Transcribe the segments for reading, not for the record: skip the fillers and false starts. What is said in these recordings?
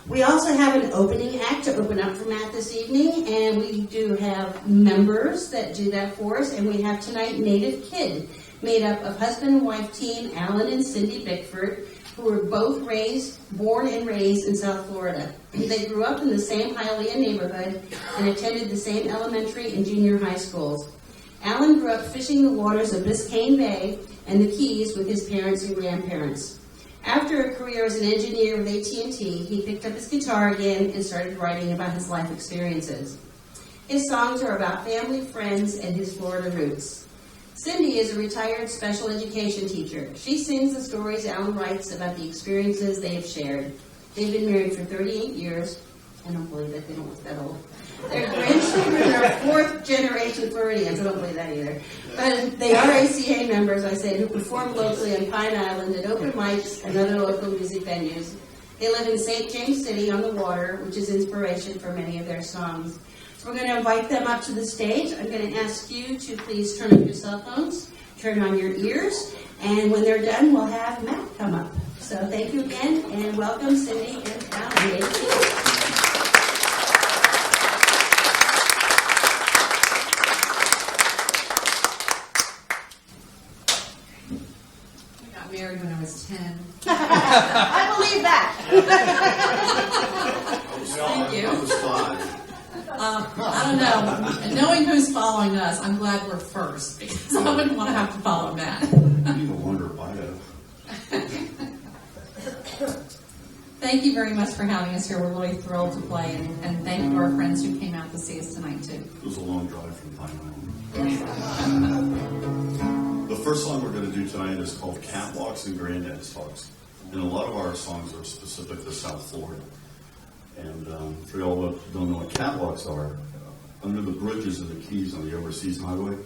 We also have an opening act to open up for Matt this evening, and we do have members that do that for us, and we have tonight Native Kid, made up of husband and wife team Alan and Cindy Bickford, who were both born and raised in South Florida. They grew up in the same Hialeah neighborhood and attended the same elementary and junior high schools. Alan grew up fishing the waters of Biscayne Bay and the Keys with his parents and grandparents. After a career as an engineer with AT&T, he picked up his guitar again and started writing about his life experiences. His songs are about family, friends, and his Florida roots. Cindy is a retired special education teacher. She sings the stories Alan writes about the experiences they have shared. They've been married for 38 years. I don't believe that they don't look that old. Their grandchildren are fourth-generation Floridians. I don't believe that either. But they are ACA members, I said, who perform locally on Pine Island at open mics and other local music venues. They live in St. James City on the water, which is inspiration for many of their songs. So we're going to invite them up to the stage. I'm going to ask you to please turn on your cell phones, turn on your ears, and when they're done, we'll have Matt come up. So thank you again, and welcome Cindy and Alan. Married when I was 10. I believe that. Thank you. I was 5. I don't know. Knowing who's following us, I'm glad we're first because I wouldn't want to have to follow Matt. I even wonder why. Thank you very much for having us here. We're really thrilled to play, and thank you to our friends who came out to see us tonight too. It was a long drive from Pine Island. The first song we're going to do tonight is called Catwalks and Granddad's Talks. And a lot of our songs are specific to South Florida. And for y'all that don't know what catwalks are, under the bridges of the Keys on the overseas highway,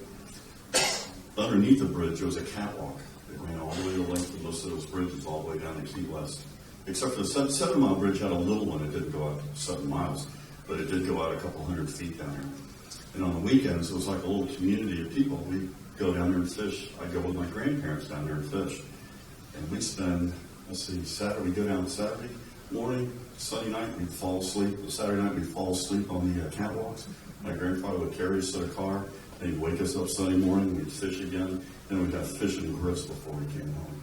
underneath the bridge was a catwalk that ran all the way the length of most of those bridges all the way down to Key West. Except for the 7 Mile Bridge had a little one. It didn't go out 7 miles, but it did go out a couple hundred feet down there. And on the weekends, it was like a little community of people. We'd go down there and fish. I'd go with my grandparents down there and fish. And we'd spend, Saturday, we'd go down Saturday morning, Sunday night, we'd fall asleep. Saturday night, we'd fall asleep on the catwalks. My grandfather would carry us to the car. Then he'd wake us up Sunday morning. We'd fish again. Then we'd have fish and grits before we came home.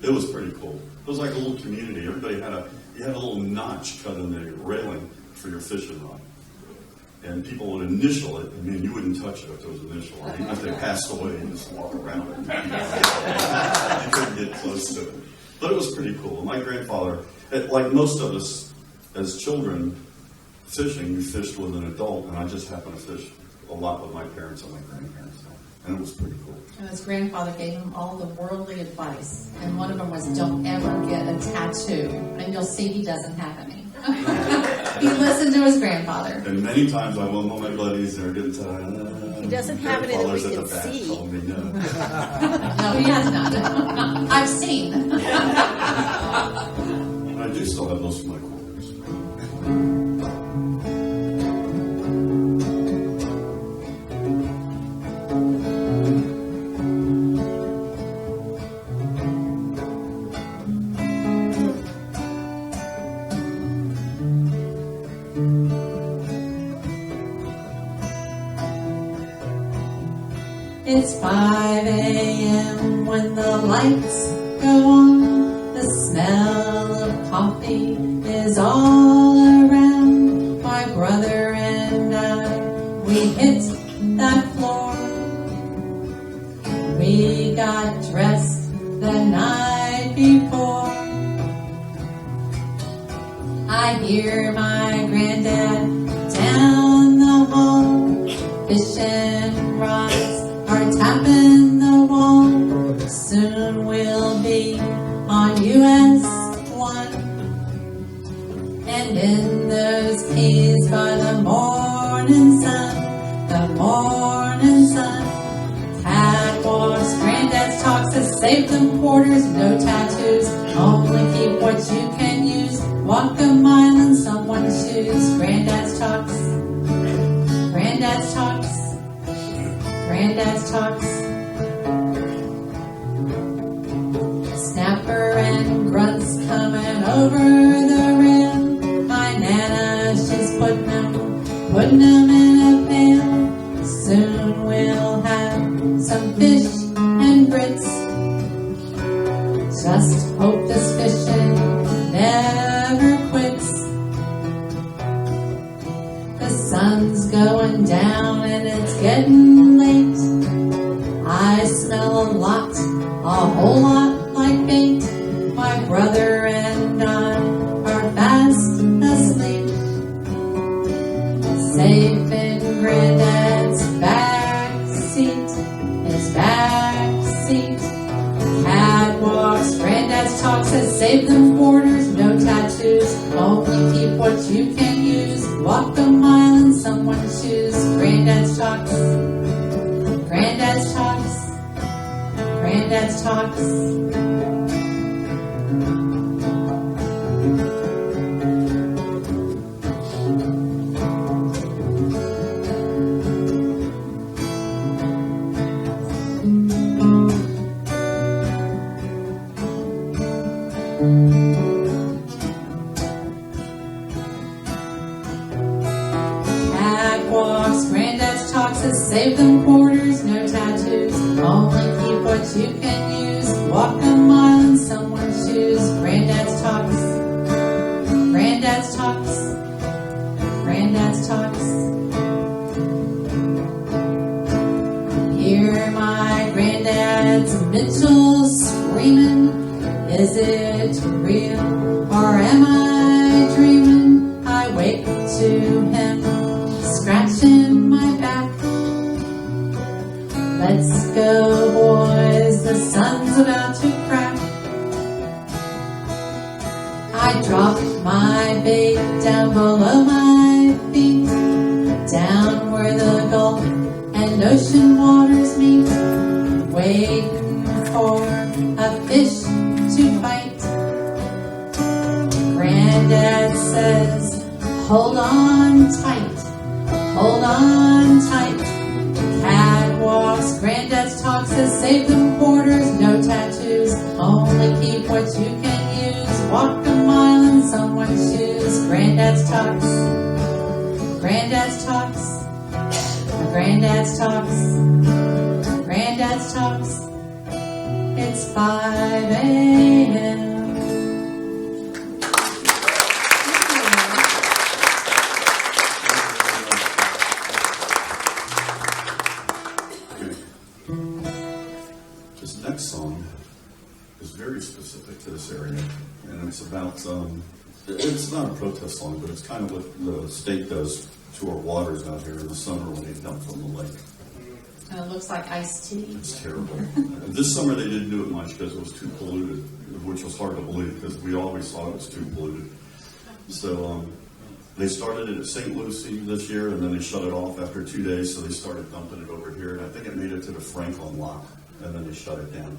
It was pretty cool. It was like a little community. Everybody had a little notch cut in the railing for your fishing rod. And people would initial it. I mean, you wouldn't touch it if it was initial. I mean, if they passed away, you just walk around it. You couldn't get close to it. But it was pretty cool. My grandfather, like most of us as children, fishing, we fished with an adult, and I just happened to fish a lot with my parents and my grandparents. And it was pretty cool. And his grandfather gave him all the worldly advice. And one of them was, don't ever get a tattoo. And you'll see he doesn't have any. He listened to his grandfather. And many times I went with my buddies, they're getting tired. He doesn't have it that we can see. Told me no. No, he has not. I've seen. I do still have most of my quarters. It's 5 a.m. when the lights go on. The smell of coffee is all around. My brother and I, we hit that floor. We got dressed the night before. I hear my granddad down the hall, fishing rods are tapping the wall. Soon we'll be on US 1. And in those keys by the morning sun, catwalks, granddad's talks to save them quarters, no tattoos, only keep what you can use. Walk a mile in someone's shoes. Granddad's talks, granddad's talks, granddad's talks. Snapper and grunts coming over the rail. some fish and grits. Just hope this fishing never quits. The sun's going down and it's getting late. I smell a lot, a whole lot like bait. My brother and I are fast asleep, safe in Granddad's back seat. His back seat. Catwalks, Granddad's talk says save them quarters, no tattoos. Only keep what you can use. Walk a mile in someone's shoes. Granddad's talks. Granddad's talks. Granddad's talks. Catwalks, Granddad's talks says save them quarters, no tattoos. Only keep what you can use. Walk a mile in someone's shoes. Granddad's talks. Granddad's talks. Granddad's talks. Hear my granddad's Mitchell screaming. Is it real or am I dreaming? I wake to him scratching my back. Let's go, boys, the sun's about to crack. I drop my bait down below my feet, down where the Gulf and ocean waters meet, waiting for a fish to bite. Granddad says, hold on tight, hold on tight. Catwalks, Granddad's talk says save them quarters, no tattoos. Only keep what you can use. Walk a mile in someone's shoes. Granddad's talks. Granddad's talks. Granddad's talks. Granddad's talks. It's 5 a.m. This next song is very specific to this area, and it's about, it's not a protest song, but it's kind of what the state does to our waters out here in the summer when they dump from the lake. And it looks like iced tea. It's terrible. This summer they didn't do it much because it was too polluted, which was hard to believe because we always thought it was too polluted. So they started it at St. Lucie this year, and then they shut it off after 2 days, so they started dumping it over here, and I think it made it to the Franklin lock, and then they shut it down.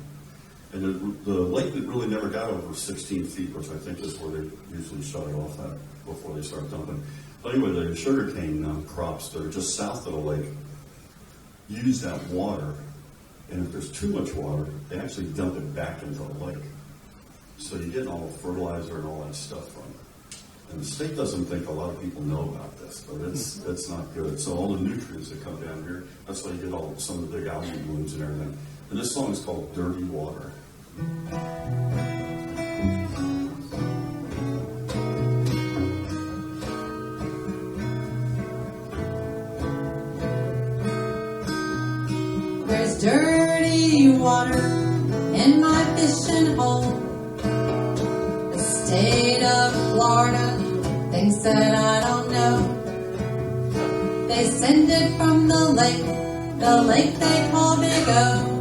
And the lake really never got over 16 feet, which I think is where they usually shut it off at before they start dumping. But anyway, the sugarcane crops that are just south of the lake use that water, and if there's too much water, they actually dump it back into the lake. So you're getting all the fertilizer and all that stuff from it. And the state doesn't think a lot of people know about this, but it's not good. So all the nutrients that come down here, that's why you get some of the big algae blooms and everything. And this song is called Dirty Water. There's dirty water in my fishing hole. The state of Florida thinks that I don't know. They send it from the lake they call Big O.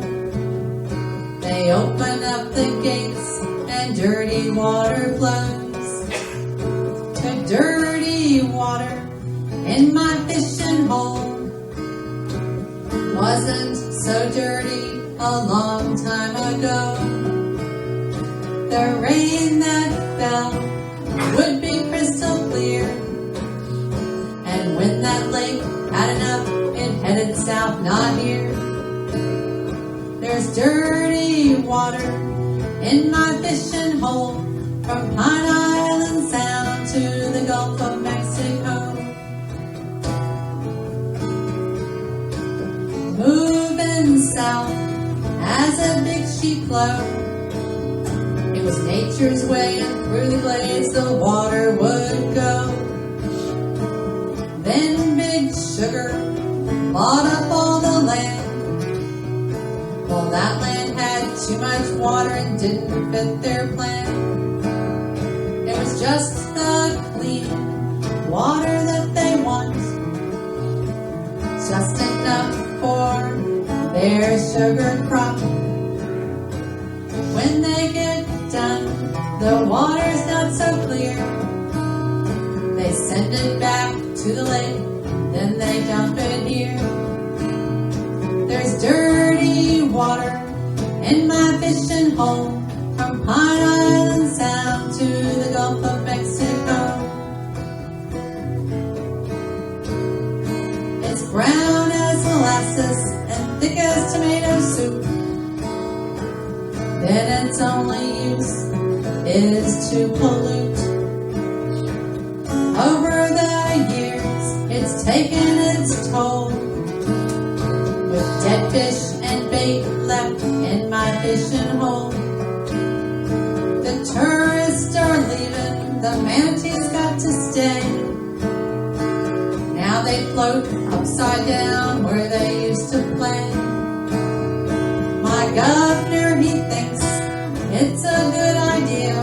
They open up the gates and dirty water flows. The dirty water in my fishing hole wasn't so dirty a long time ago. The rain that fell would be crystal clear, and when that lake had enough, it headed south, not here. There's dirty water in my fishing hole from Pine Island Sound to the Gulf of Mexico. Moving south as a big sheep flow. It was nature's way, and through the glades the water would go. Then Big Sugar bought up all the land. Well, that land had too much water and didn't fit their plan. It was just the clean water that they want, just enough for their sugar crop. When they get done, the water's not so clear. They send it back to the lake, then they dump it here. There's dirty water in my fishing hole, from Pine Island Sound to the Gulf of Mexico. It's brown as molasses and thick as tomato soup. Then its only use is to pollute. Over the years, it's taken its toll, with dead fish and bait left in my fishing hole. The tourists are leaving, the manatees got to stay. Now they float upside down where they used to play. My governor, he thinks it's a good idea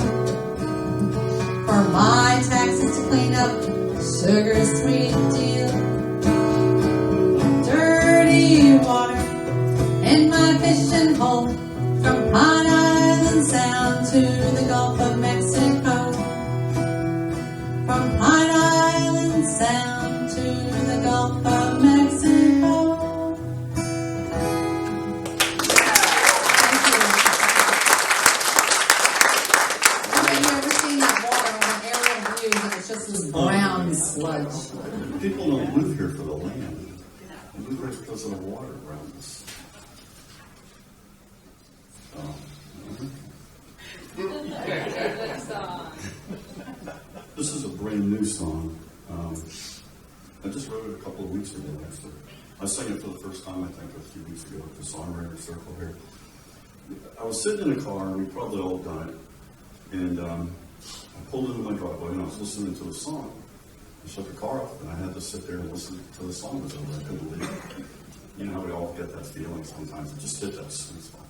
for my taxes to clean up sugar's sweet deal. Dirty water in my fishing hole, from Pine Island Sound to the Gulf of Mexico. From Pine Island Sound to the Gulf of Mexico. Brown sludge. People don't live here for the land. They live here because of the water around us. This is a brand new song. I just wrote it a couple of weeks ago, actually. I sang it for the first time, I think, a few weeks ago at the songwriter circle here. I was sitting in a car, and we probably all done it, and I pulled into my driveway, and I was listening to a song. I shut the car off, and I had to sit there and listen to the song was over. I couldn't believe it. You know how we all get that feeling sometimes. It just hit us. And it's fun.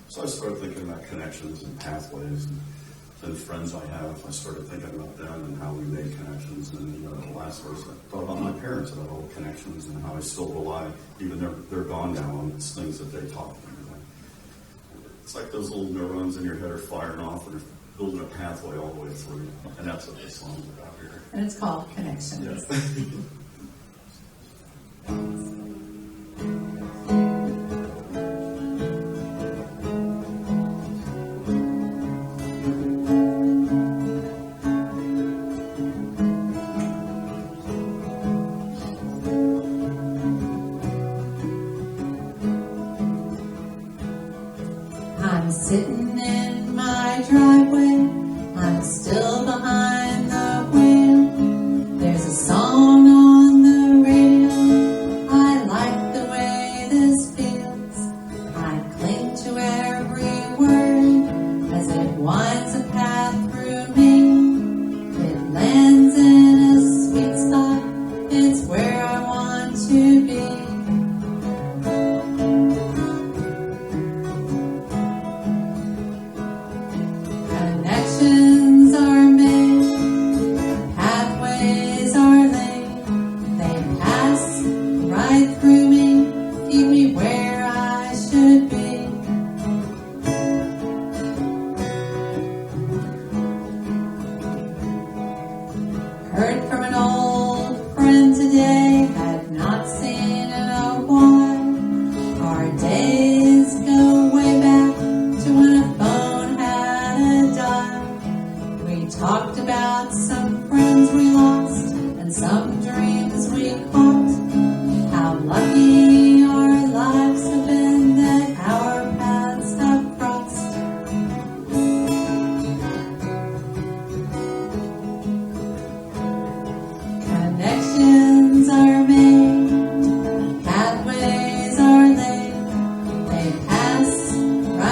So I started thinking about connections and pathways, and then friends I have. I started thinking about them and how we made connections. And the last verse, I thought about my parents, about all the connections and how I still rely, even though they're gone now, on things that they taught me. It's like those little neurons in your head are firing off and building a pathway all the way through. And that's what this song's about here. And it's called Connections. Yes. I'm sitting in my driveway, I'm still behind the wheel. There's a song on the radio, I like the way this feels. I cling to every word as it winds a path through me. It lands in a sweet spot, it's where I want to be. Connections are made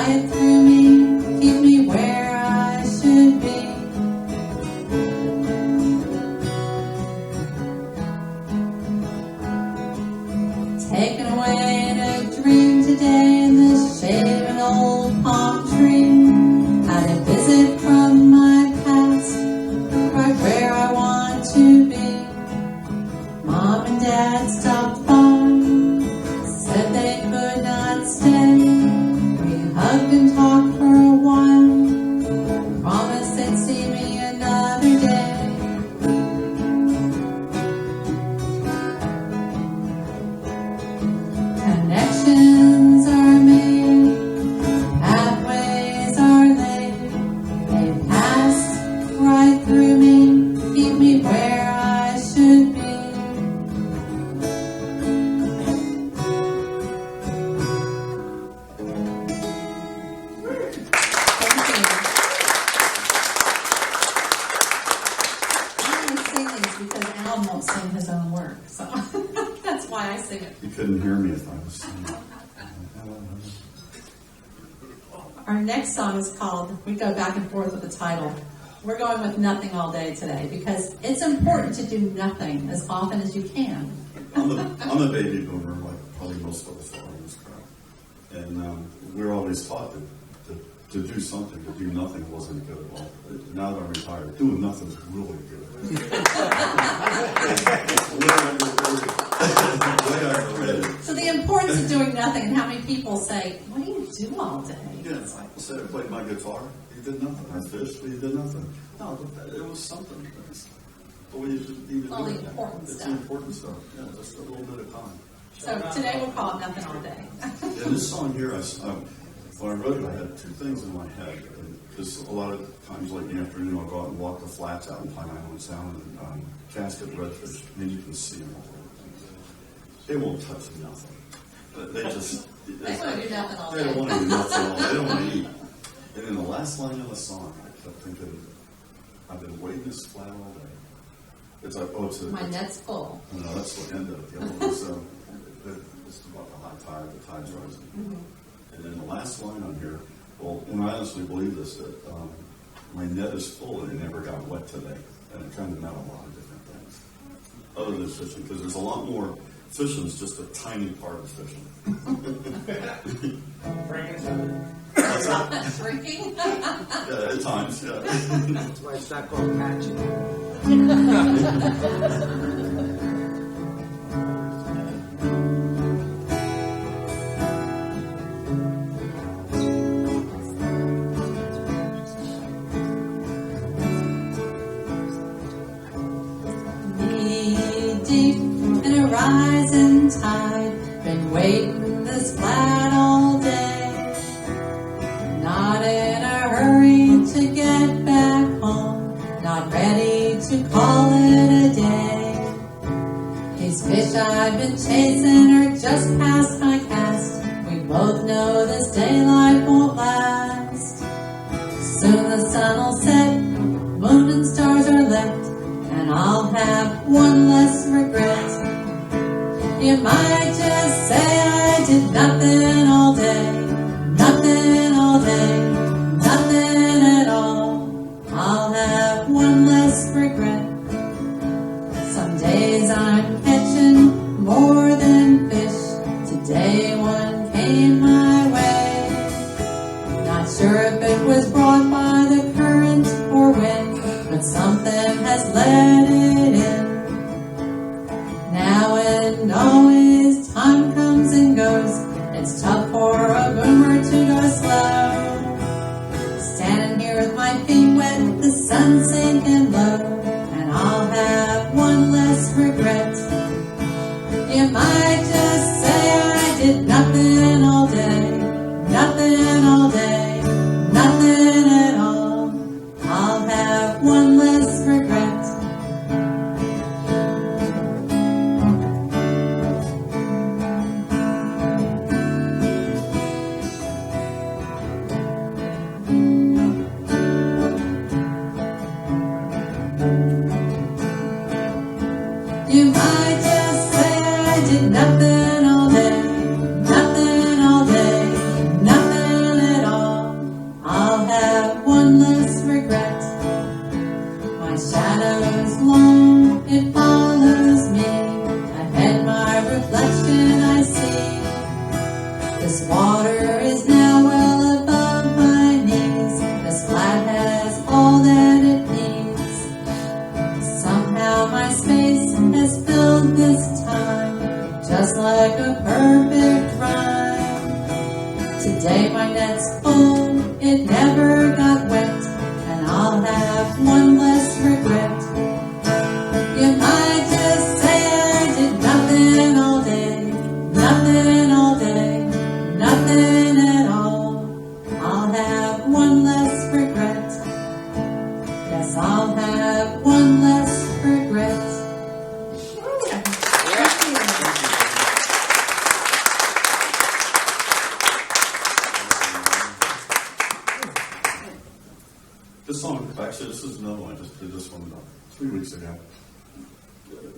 right through me, keep me where I should be. Taken away in a dream today in the shade of an old palm tree. Had a visit from my past, right where I want to be. Mom and Dad stopped by, said they could not stay. We hugged and talked for a while, promised they'd see me another day. Connections are made, pathways are laid. They pass right through me, keep me where I should be. Because Al won't sing his own work, so that's why I sing it. You couldn't hear me if I was singing. Our next song is called, we go back and forth with the title. We're going with Nothing All Day today because it's important to do nothing as often as you can. I'm a baby boomer, like probably most of us are in this crowd. And we're always taught to do something, to do nothing wasn't good. Well, now that I'm retired, doing nothing's really good. So the importance of doing nothing, and how many people say, what do you do all day? Yeah, I said I played my guitar, you did nothing. I fished, you did nothing. No, it was something. The way you just need to All do the it. important It's stuff. the important stuff. Yeah, just a little bit of time. So today we'll call it Nothing All Day. And this song here, when I wrote it, I had two things in my head. Because a lot of times, like in the afternoon, I'll go out and walk the flats out in Pine Island Sound and casket redfish, and you can see them all over. They won't touch nothing. They just... They want to do nothing all day. They don't want to do nothing all day. They don't want to eat. And in the last line of the song, I kept thinking, I've been waiting this flat all day. It's like, My net's full. No, that's the end of it. The other one's it's about the high tide, the tide's rising. Mm-hmm. And then the last line on here, well, and I honestly believe this, that my net is full and it never got wet today. And it kind of meant a lot of different things. Other than fishing, because there's a lot more. Fishing is just a tiny part of fishing. Drinking? Yeah, at times, yeah. That's why it's not called catching. Knee-deep in a rising tide, been waiting this flat all day. Not in a hurry to get back home, not ready to call it a day. These fish I've been chasing are just past my cast. We both know this daylight won't last. Soon the sun will set, moon and stars are left, and I'll have one less regret. You might just say I did nothing all day, nothing all day, nothing at all. I'll have one less regret. Some days I'm catching more than fish. Today one came my way. Not sure if it was brought by the current or wind, but something has let it in. Now and always time comes and goes. It's tough Today my net's full, it never got wet, and I'll have one less regret. You might just say I did nothing all day, nothing all day, nothing at all. I'll have one less regret. Yes, I'll have one less regret. This song, actually, this is another one. I just did this one about 3 weeks ago.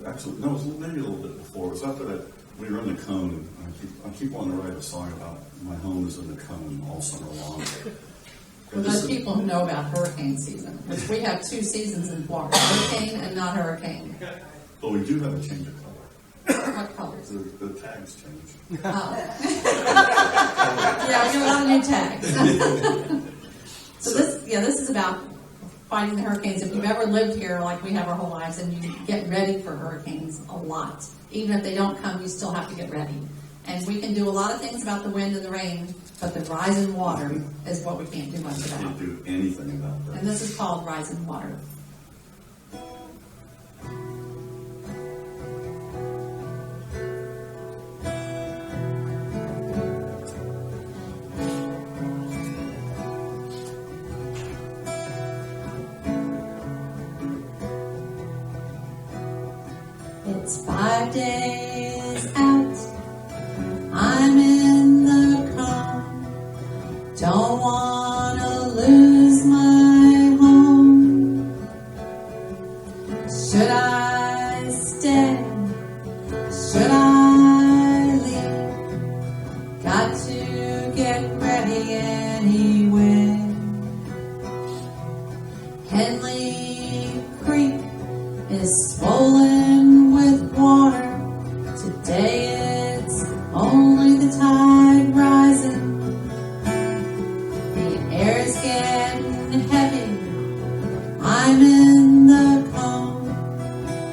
Actually, no, it was maybe a little bit before. It was after that we were in the cone. I keep wanting to write a song about my home is in the cone all summer long. For those people who know about hurricane season, which we have 2 seasons in Florida, hurricane and not hurricane. But we do have a change of color. What colors? The tags change. Oh. Yeah, we get a lot of new tags. So this is about fighting the hurricanes. If you've ever lived here like we have our whole lives, and you get ready for hurricanes a lot. Even if they don't come, you still have to get ready. And we can do a lot of things about the wind and the rain, but the rise in water is what we can't do much about. Can't do anything about that. And this is called Rise in Water. It's 5 days out, I'm in the cone, don't want to lose my home. Should I stay? Should I leave? Got to get ready anyway. Henley Creek is swollen with water. Today it's only the tide rising. The air's getting heavy. I'm in the cone.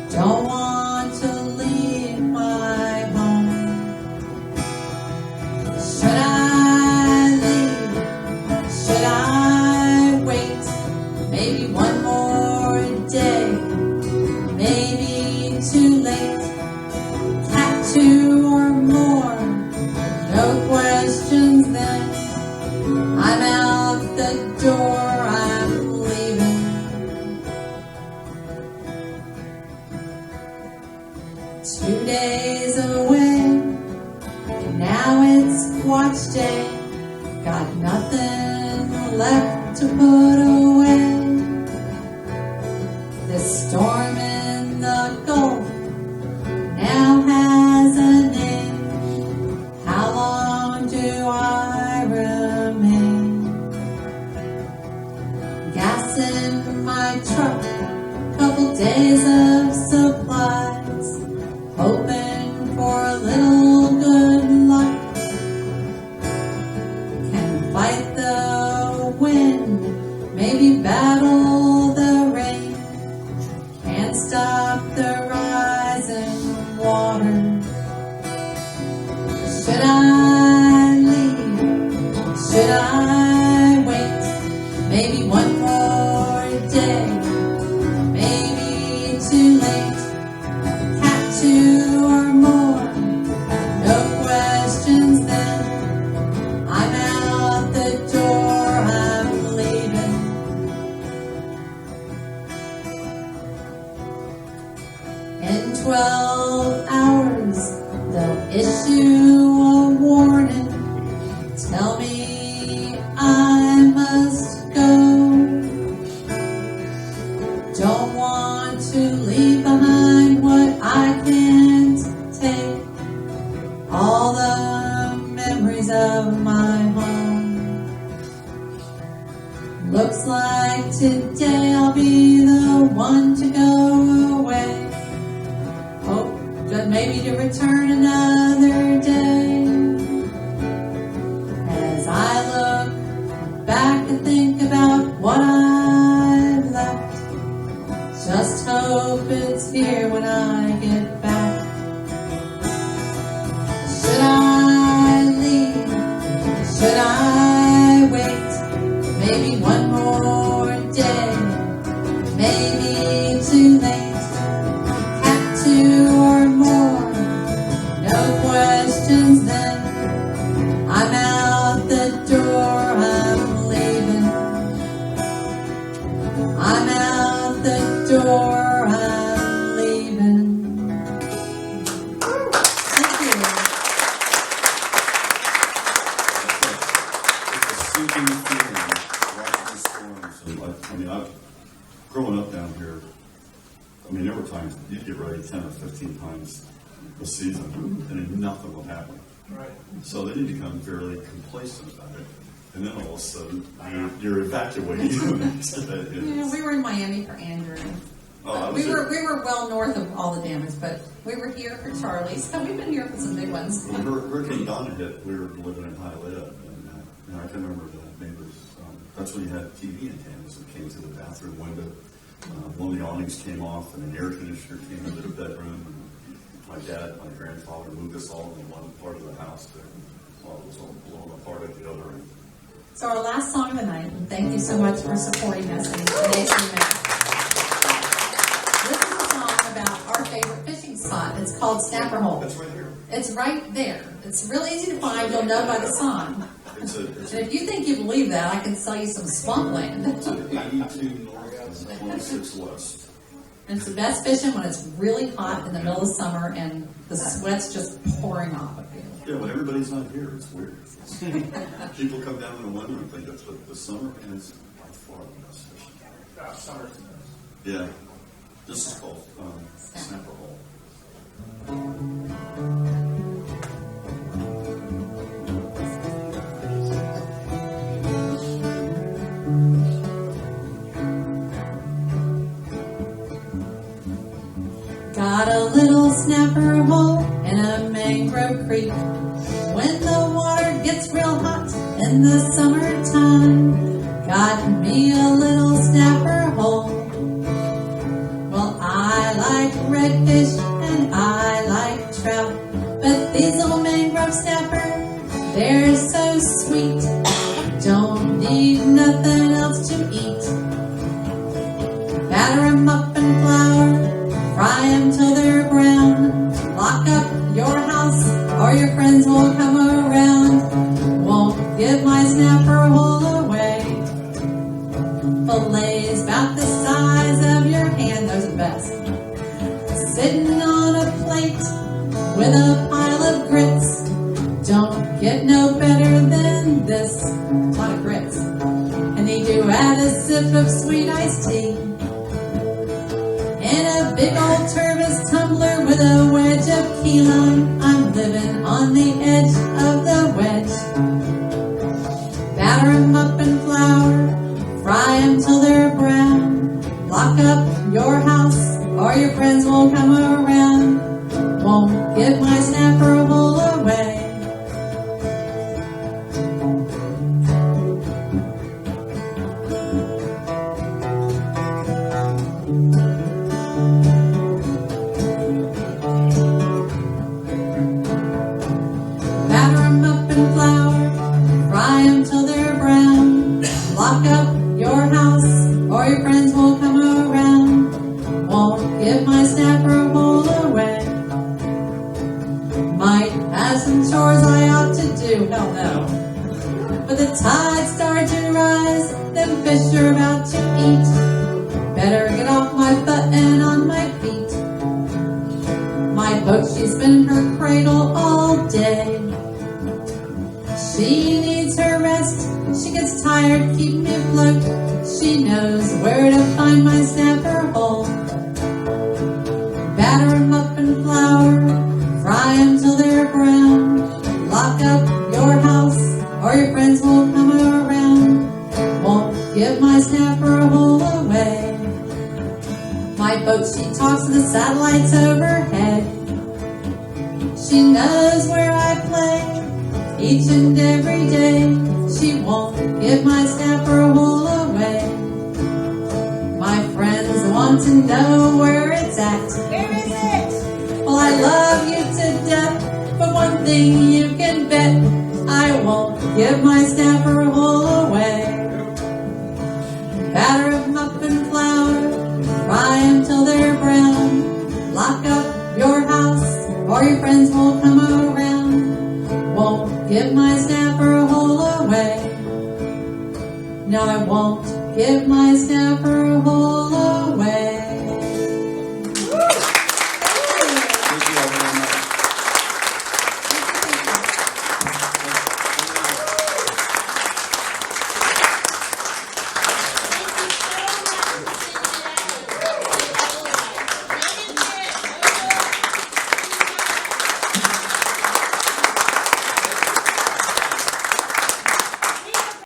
Don't want to leave my home. Should I leave? Should I wait? Maybe one more day. Maybe too late. Cat 2 or more. No questions then. I'm out the door. I'm leaving. 2 days away. Now it's watch day. Got nothing left to put away. This storm in the Gulf now has a name. How long do I remain? Gas in my truck, couple days of supplies, hoping for a little good luck. Can fight the wind, maybe battle the rain. Can't stop the rising water. Should I leave? Should I wait? Maybe one more day. Maybe too late. Cat 2 or more. No questions then. I'm out the door. I'm leaving. In 12 hours, they'll issue a warning. Tell me I must go. Don't want to leave behind what I can't take. All the memories of my home. Looks like today I'll be the one to go away. Hope that maybe to return another day. As I look back and think about what I left, just hope it's here when I get back. Should I leave? Should I I wait, maybe one more day, maybe too late. At 2 or more, no questions then. I'm out the door, I'm leaving. I'm out the door, I'm leaving. Thank you. It's a sinking feeling, watching the storms. I mean, growing up down here, I mean, there were times you'd get ready 10 or 15 times a season, and nothing would happen. Right. So then you become fairly complacent about it. And then all of a sudden, you're evacuating. Yeah, we were in Miami for Andrew. We were well north of all the damage, but we were here for Charlie, so we've been here for some big ones. When Hurricane Donna hit, we were living in Hialeah, and I can remember the neighbors. That's when you had TV antennas that came through the bathroom window. One of the awnings came off, and an air conditioner came into the bedroom. And my dad, my grandfather moved us all in one part of the house while it was all blown apart at the other end. So our last song of the night, and thank you so much for supporting us in today's ACMA. This is a song about our favorite fishing spot. It's called Snapper Hole. That's right here. It's right there. It's real easy to find. You'll know by the song. And if you think you believe that, I can sell you some swampland. It's 82 north and 26 west. And it's the best fishing when it's really hot in the middle of summer and the sweat's just pouring off of you. Yeah, when everybody's not here, it's weird. People come down in the winter and think that's what the summer, and it's by far the best fishing. Summer's the best. Yeah. This is called Snapper Hole. Got a little snapper hole in a mangrove creek. When the water gets real hot in the summertime, got me a little snapper hole. Well, I like redfish and I like trout, but these old mangrove snapper, they're so sweet. Don't need nothing else to eat. Batter 'em up in flour, fry 'em till they're brown. Lock up your house or your friends will come around. Won't give my snapper hole away. Fillets about the size of your hand, those are the best. Sitting on a plate with a pile of grits. Don't get no better than this. A lot of grits. And need to add a sip of sweet iced tea. In a big old Tervis tumbler with a wedge of key lime, I'm living on the edge of the wedge. Batter 'em up in flour, fry 'em till they're brown. Lock up your house or your friends will come around. Won't give my snapper hole away. Batter 'em up in flour, fry 'em till they're brown. Lock up your house or your friends will come around. Won't give my snapper hole away. Might have some chores I ought to do, hell no. But the tide started to rise, them fish are about to eat. Better get off my butt and on my feet. My boat, she's been in her cradle all day. She needs her rest, she gets tired, keep me afloat. She knows where to find my snapper hole. Batter 'em up in flour, fry 'em till they're brown. Lock up your house or your friends will come around. Won't give my snapper hole away. My boat, she talks to the satellites overhead. She knows where I play each and every day. She won't give my snapper hole away. My friends want to know where it's at. Where is it? Well, I love you to death, but one thing you can bet, I won't give my snapper hole Now I won't give my snapper hole away.